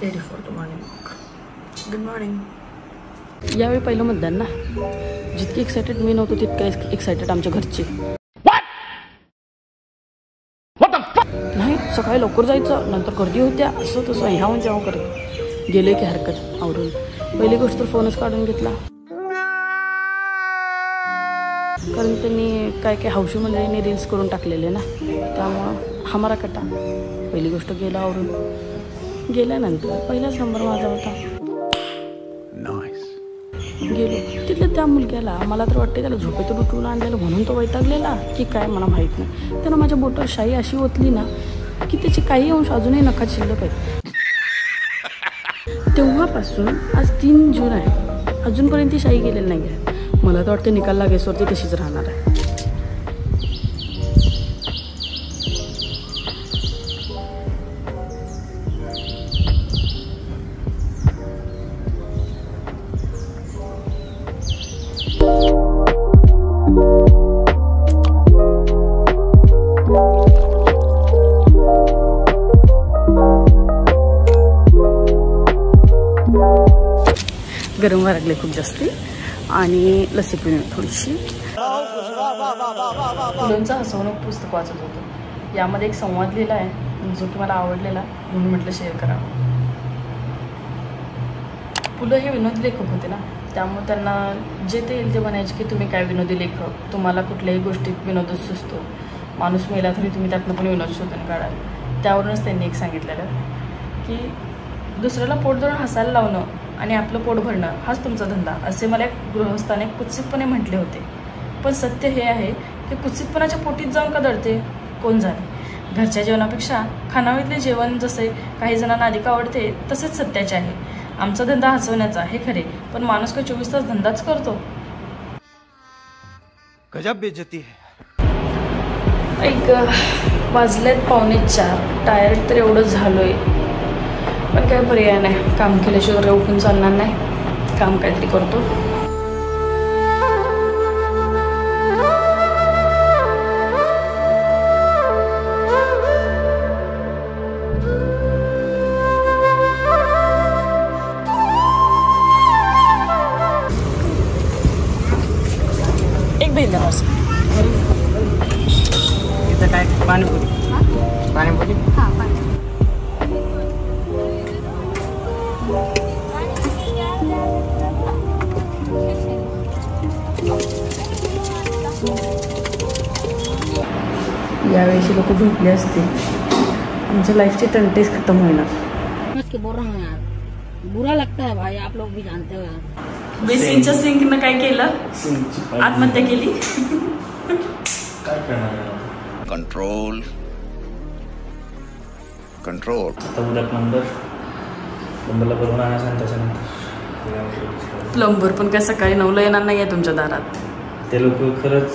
Ready for the morning walk. Good morning. यावेळी पहिलं मतदान ना. जितकी एक्सायटेड मी नव्हतो तितकं एक्सायटेड आमच्या घरचे. नाही सकाळी लवकर जायचं, नंतर गर्दी होत्या, असं तसं ह्याहून जेव्हा करत गेले की हरकत आवरून. पहिली गोष्ट तर फोनच काढून घेतला, कारण त्यांनी काय काय हौशी मंडळींनी रील्स करून टाकलेले ना, त्यामुळं हमारा कटा. पहिली गोष्ट गेला आवरून. गेल्यानंतर पहिलाच नंबर माझा होता. गेलो तिथल्या त्या मुलग्याला मला तर वाटते त्याला झोपेतून उठवून आणलेलं म्हणून तो वैतागलेला की काय मला माहीत नाही. त्यानं माझ्या बोटावर शाई अशी ओतली ना की त्याचे काही अंश अजूनही नखात शिल्लक आहेत. तेव्हापासून आज 3 जून आहे, अजूनपर्यंत ती शाई गेलेली नाही आहे. मला तर वाटतं निकाल लागेसवरती तशीच राहणार आहे. गरम व्हायला लागले खूप जास्ती आणि लस्सी पिणे थोडीशी. फुलांचं हसवणूक पुस्तक वाचत होतं. यामध्ये एक संवाद लिहिला आहे जो की मला आवडलेला, म्हणून म्हटलं शेअर करावं. पुलं हे विनोदी लेखक होते ना, त्यामुळे त्यांना जे ते येईल ते म्हणायचे की तुम्ही काय विनोदी लेखक, तुम्हाला कुठल्याही गोष्टीत विनोदच सुचतो, माणूस मेला तरी तुम्ही त्यातनं पण विनोद शोधून काढाल. त्यावरूनच त्यांनी एक सांगितलेलं की दुसऱ्याला पोट धरून हसायला लावणं आणि आपलं पोट भरणं हाच तुमचा धंदा, असे मला एक गृहस्थाने कुत्सितपणे म्हटले होते. पण सत्य हे आहे की कुत्सितपणाच्या पोटीत जाऊन का दडते कोण जाणे. घरच्या जेवणापेक्षा खानावळीतले जेवण जसे काही जणांना अधिक आवडते तसेच सत्याचे आहे. आमचा धंदा हसवण्याचा हे खरे, पण माणूस का 24 तास धंदाच करतो. गजब बेइज्जती है. एक वाजलेत 3:45. टायर्ड तर एवढं झालोय, पण काय पर्याय नाही. काम केल्याशिवाय उठून चालणार नाही. काम काहीतरी करतो. एक भेंदा इथं काय पाणीपुरी. पाणीपुरी हां यावेळी लोक झोपले असते, आमच्या लाईफचे टंटेस खत्म होणार. बुरा लगता है भाई, आप लोग भी जानते हो यार. बेसिनच्या सिंकनं काय केलं, आत्महत्या केली. काय करणार. Control control. आता उद्या प्लंबरला बरोबर आणायचं आणि त्याच्यानंतर प्लंबर पण काय सकाळी 9ला येणार नाही आहे तुमच्या दारात. ते लोक खरंच